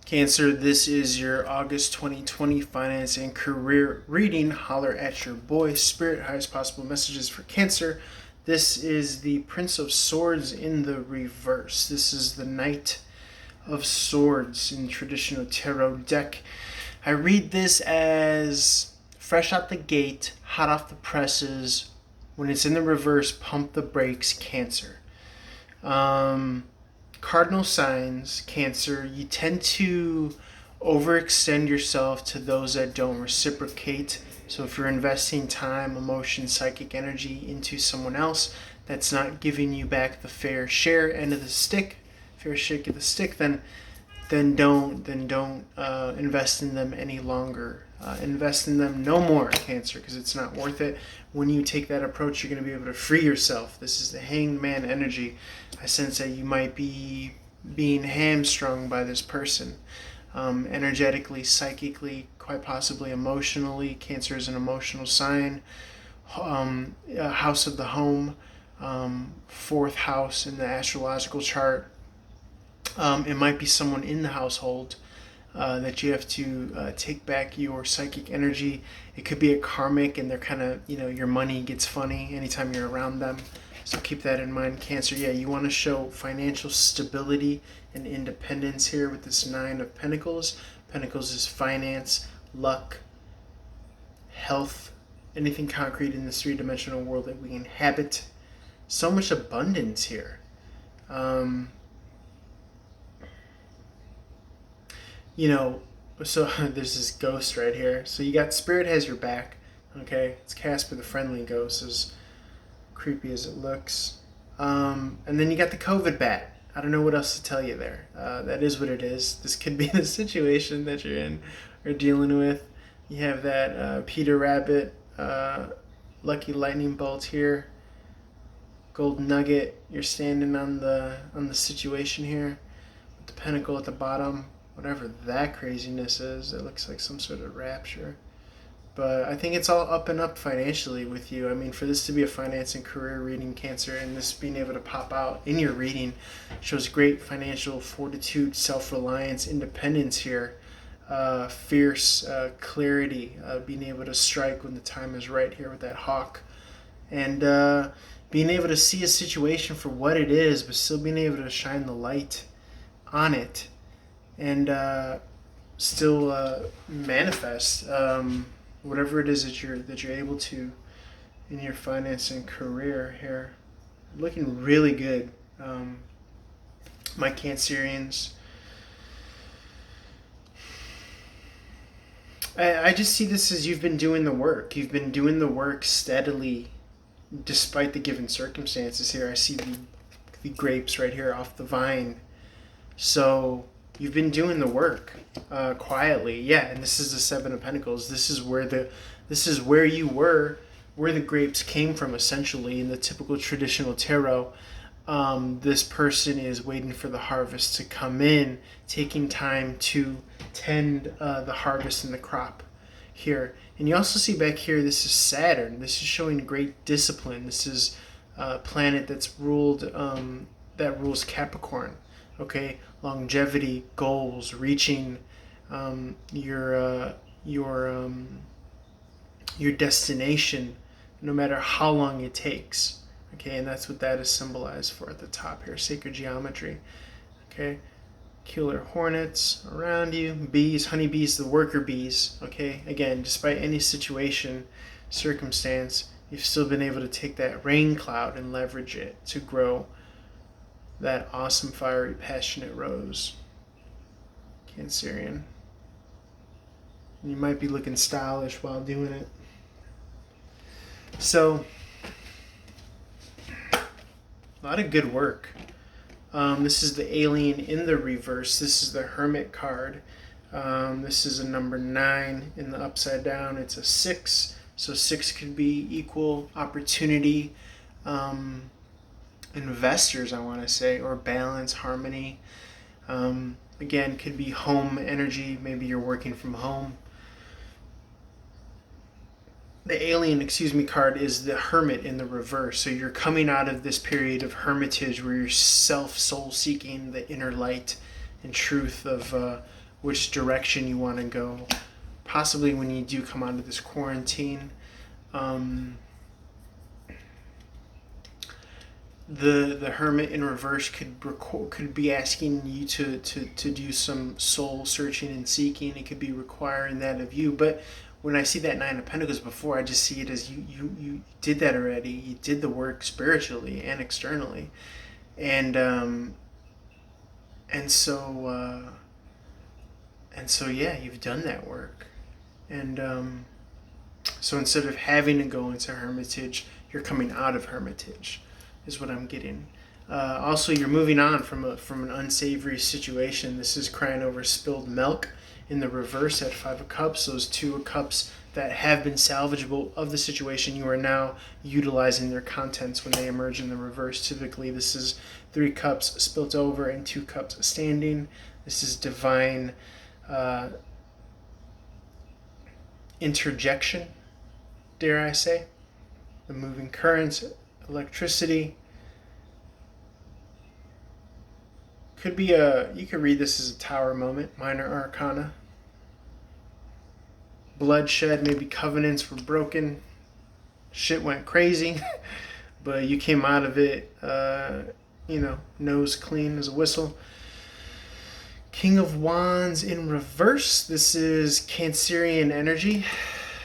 Cancer, this is your August 2020 finance and career reading. Holler at your boy. Spirit, highest possible messages for Cancer. This is the Prince of Swords in the reverse. This is the Knight of Swords in traditional tarot deck. I read this as fresh out the gate, hot off the presses. When it's in the reverse, pump the brakes, Cancer. Cardinal signs, Cancer, you tend to overextend yourself to those that don't reciprocate. So if you're investing time, emotion, psychic energy into someone else that's not giving you back the fair share end of the stick, fair shake of the stick, then don't invest in them any longer. Invest in them no more, Cancer, because it's not worth it. When you take that approach, you're going to be able to free yourself. This is the Hanged Man energy. I sense that you might be being hamstrung by this person, energetically, psychically, quite possibly emotionally. Cancer is an emotional sign. House of the home, fourth house in the astrological chart. It might be someone in the household that you have to take back your psychic energy. It could be a karmic, and they're kind of, your money gets funny anytime you're around them. So keep that in mind, Cancer. Yeah, you want to show financial stability and independence here with this Nine of Pentacles. Pentacles is finance, luck, health, anything concrete in this three-dimensional world that we inhabit. So much abundance here. So there's this ghost right here. So you got Spirit has your back. Okay, it's Casper the Friendly Ghost, as creepy as it looks. And then you got the COVID bat. I don't know what else to tell you there. That is what it is. This could be the situation that you're in or dealing with. You have that Peter Rabbit, Lucky Lightning Bolt here, Gold Nugget. You're standing on the situation here with the Pentacle at the bottom. Whatever that craziness is, it looks like some sort of rapture. But I think it's all up and up financially with you. I mean, for this to be a finance and career reading, Cancer, and this being able to pop out in your reading shows great financial fortitude, self-reliance, independence here, fierce clarity, being able to strike when the time is right here with that hawk, and being able to see a situation for what it is, but still being able to shine the light on it and still manifest whatever it is that you're able to in your finance and career here. Looking really good, my Cancerians. I just see this as you've been doing the work. You've been doing the work steadily despite the given circumstances here. I see the grapes right here off the vine. So you've been doing the work quietly, yeah. And this is the Seven of Pentacles. This is where you were, where the grapes came from, essentially, in the typical traditional tarot. This person is waiting for the harvest to come in, taking time to tend the harvest and the crop here. And you also see back here, this is Saturn. This is showing great discipline. This is a planet that's that rules Capricorn. Okay, longevity, goals, reaching your destination, no matter how long it takes. Okay, and that's what that is symbolized for at the top here, sacred geometry. Okay, killer hornets around you, bees, honeybees, the worker bees. Okay, again, despite any situation, circumstance, you've still been able to take that rain cloud and leverage it to grow that awesome, fiery, passionate rose, Cancerian. You might be looking stylish while doing it. So, a lot of good work. This is the Alien in the reverse. This is the Hermit card. This is a number 9 in the upside down. It's a 6. So 6 could be equal opportunity. Investors, I want to say, or balance, harmony. Again, could be home energy. Maybe you're working from home. The Alien, card is the Hermit in the reverse. So you're coming out of this period of hermitage where you're soul-seeking the inner light and truth of which direction you want to go, possibly when you do come out of this quarantine. The Hermit in reverse could be asking you to do some soul searching and seeking. It could be requiring that of you. But when I see that Nine of Pentacles before, I just see it as you did that already. You did the work spiritually and externally, and so yeah, you've done that work, and so instead of having to go into hermitage, you're coming out of hermitage, is what I'm getting. Also, you're moving on from an unsavory situation. This is crying over spilled milk in the reverse at Five of Cups. Those Two of Cups that have been salvageable of the situation, you are now utilizing their contents when they emerge in the reverse. Typically, this is Three Cups spilt over and Two Cups standing. This is divine interjection, dare I say. The moving currents, electricity. Could be you could read this as a Tower moment, minor arcana. Bloodshed, maybe covenants were broken. Shit went crazy, but you came out of it, nose clean as a whistle. King of Wands in reverse. This is Cancerian energy.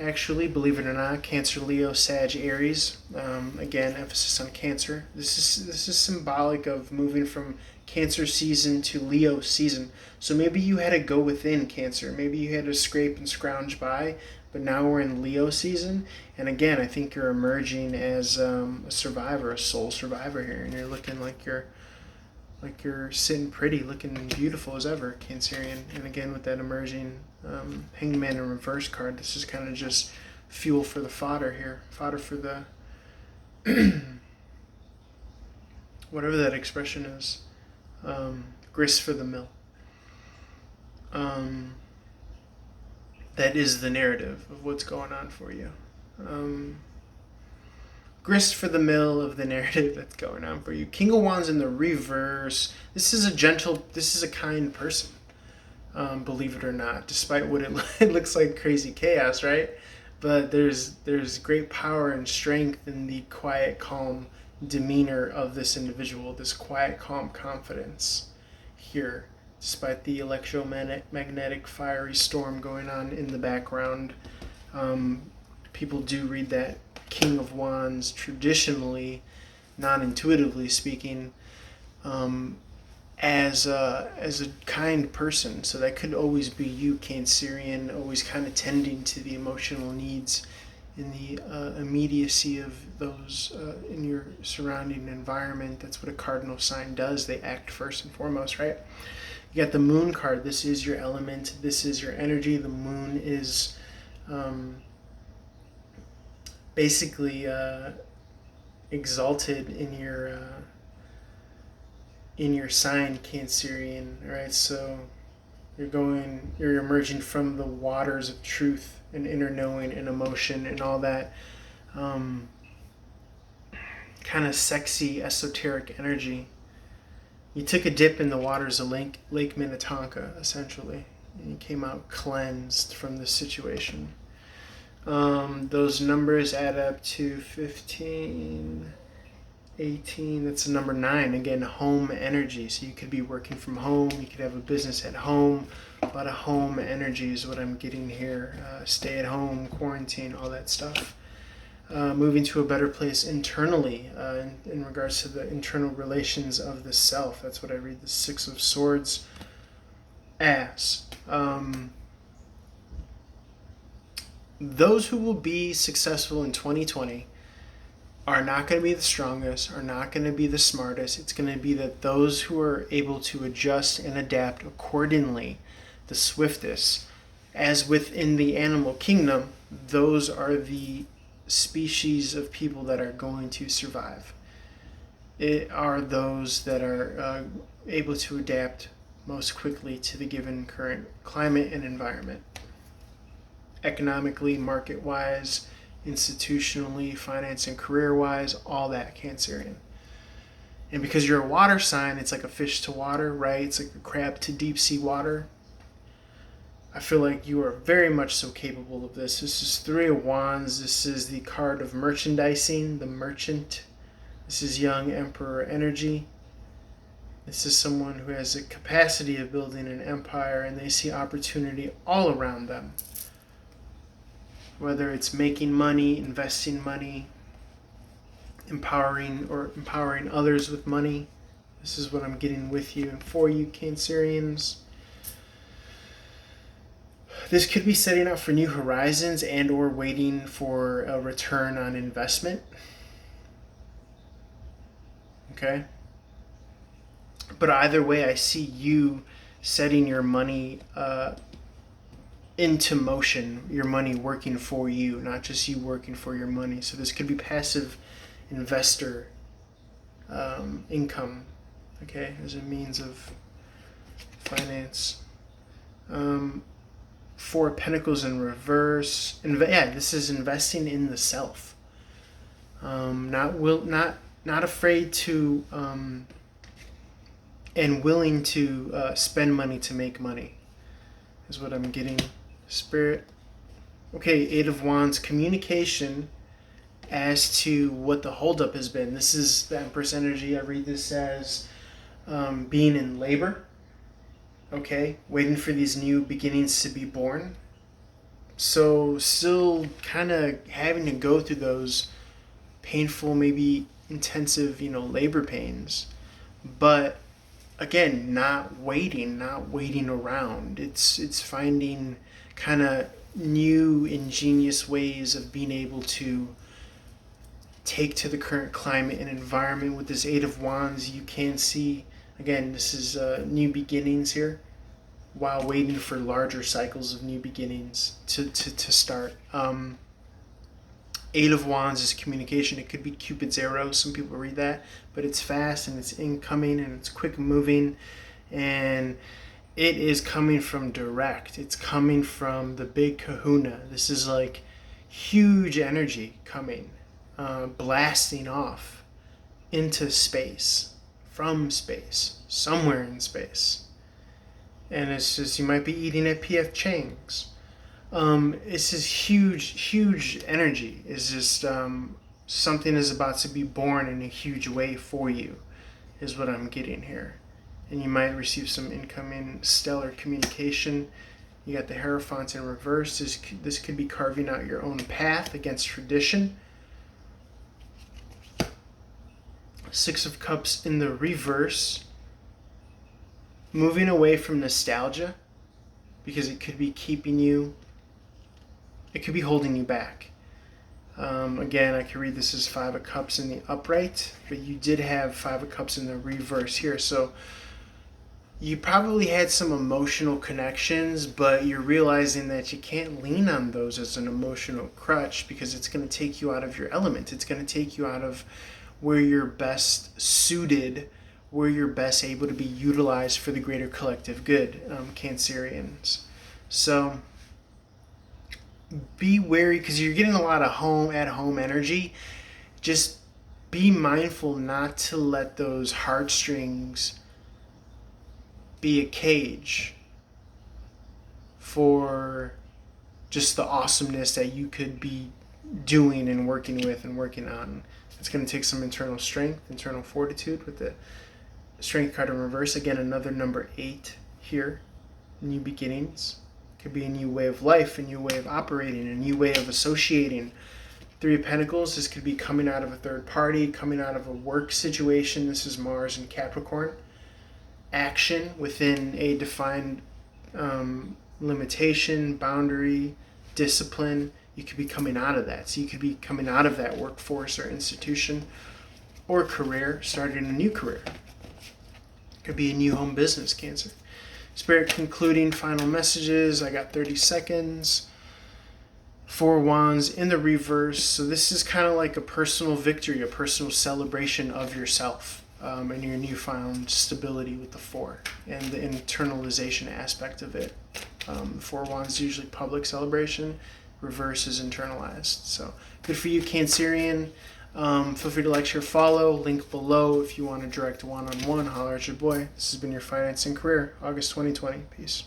Actually, believe it or not, Cancer, Leo, Sag, Aries. Again, emphasis on Cancer. This is symbolic of moving from Cancer season to Leo season. So maybe you had to go within Cancer. Maybe you had to scrape and scrounge by, but now we're in Leo season. And again, I think you're emerging as a survivor, a soul survivor here, and you're looking like you're sitting pretty, looking beautiful as ever, Cancerian. And again, with that emerging Hangman in reverse card, this is kind of just fuel for the fodder here. Fodder for the whatever that expression is. Grist for the mill. That is the narrative of what's going on for you. Grist for the mill of the narrative that's going on for you. King of Wands in the reverse. This is a kind person. Believe it or not, despite what it looks like crazy chaos, right? But there's great power and strength in the quiet, calm demeanor of this individual, this quiet, calm confidence here, despite the electromagnetic fiery storm going on in the background. People do read that King of Wands traditionally, non-intuitively speaking, as a kind person. So that could always be you, Cancerian, always kind of tending to the emotional needs in the immediacy of those in your surrounding environment. That's what a cardinal sign does. They act first and foremost, right? You got the Moon card. This is your element. This is your energy. The Moon is basically exalted in your sign, Cancerian, right? So you're emerging from the waters of truth and inner knowing and emotion and all that kind of sexy, esoteric energy. You took a dip in the waters of Lake Minnetonka, essentially, and you came out cleansed from this situation. Those numbers add up to 15, 18, that's the number 9. Again, home energy. So you could be working from home, you could have a business at home. A lot of home energy is what I'm getting here. Stay at home, quarantine, all that stuff. Moving to a better place internally in regards to the internal relations of the self. That's what I read the Six of Swords as. Those who will be successful in 2020 are not going to be the strongest, are not going to be the smartest. It's going to be that those who are able to adjust and adapt accordingly, the swiftest. As within the animal kingdom, those are the species of people that are going to survive. It are those that are able to adapt most quickly to the given current climate and environment. Economically, market-wise, institutionally, finance and career-wise, all that, Cancerian. And because you're a water sign, it's like a fish to water, right? It's like a crab to deep sea water. I feel like you are very much so capable of this. This is Three of Wands. This is the card of merchandising, the merchant. This is young emperor energy. This is someone who has a capacity of building an empire, and they see opportunity all around them. Whether it's making money, investing money, empowering others with money. This is what I'm getting with you and for you, Cancerians. This could be setting out for new horizons and or waiting for a return on investment. Okay? But either way, I see you setting your money into motion, your money working for you, not just you working for your money. So this could be passive investor income, okay, as a means of finance. Four of Pentacles in reverse. This is investing in the self. Not afraid to and willing to spend money to make money is what I'm getting, Spirit. Okay, Eight of Wands, communication as to what the holdup has been. This is the Empress energy. I read this as being in labor. Okay, waiting for these new beginnings to be born. So still kind of having to go through those painful, maybe intensive, labor pains. But again, not waiting around. It's finding kind of new, ingenious ways of being able to take to the current climate and environment. With this Eight of Wands, you can see, again, this is new beginnings here, while waiting for larger cycles of new beginnings to start. Eight of Wands is communication. It could be Cupid's arrow. Some people read that, but it's fast and it's incoming and it's quick moving, and it is coming from direct. It's coming from the big kahuna. This is like huge energy coming, blasting off into space, from space, somewhere in space. And it's just, you might be eating at P.F. Chang's. It's this huge energy. It's just something is about to be born in a huge way for you, is what I'm getting here. And you might receive some incoming stellar communication. You got the Hierophant in reverse. This could be carving out your own path against tradition. Six of Cups in the reverse. Moving away from nostalgia, because it could be keeping you, it could be holding you back. Again, I could read this as Five of Cups in the upright, but you did have Five of Cups in the reverse here. So you probably had some emotional connections, but you're realizing that you can't lean on those as an emotional crutch, because it's going to take you out of your element. It's going to take you out of where you're best suited, where you're best able to be utilized for the greater collective good, Cancerians. So be wary, because you're getting a lot of at-home energy. Just be mindful not to let those heartstrings be a cage for just the awesomeness that you could be doing and working with and working on. It's going to take some internal strength, internal fortitude with the Strength card in reverse. Again, another number 8 here. New beginnings. Could be a new way of life, a new way of operating, a new way of associating. Three of Pentacles. This could be coming out of a third party, coming out of a work situation. This is Mars and Capricorn. Action within a defined limitation, boundary, discipline. You could be coming out of that. So you could be coming out of that workforce or institution or career, starting a new career. Could be a new home business, Cancer. Spirit, concluding final messages. I got 30 seconds. Four Wands in the reverse. So this is kind of like a personal victory, a personal celebration of yourself and your newfound stability with the Four and the internalization aspect of it. Four Wands is usually public celebration. Reverse is internalized. So good for you, Cancerian. Feel free to like, share, follow. Link below if you want a direct one-on-one. Holler at your boy. This has been your Finance and Career, August 2020. Peace.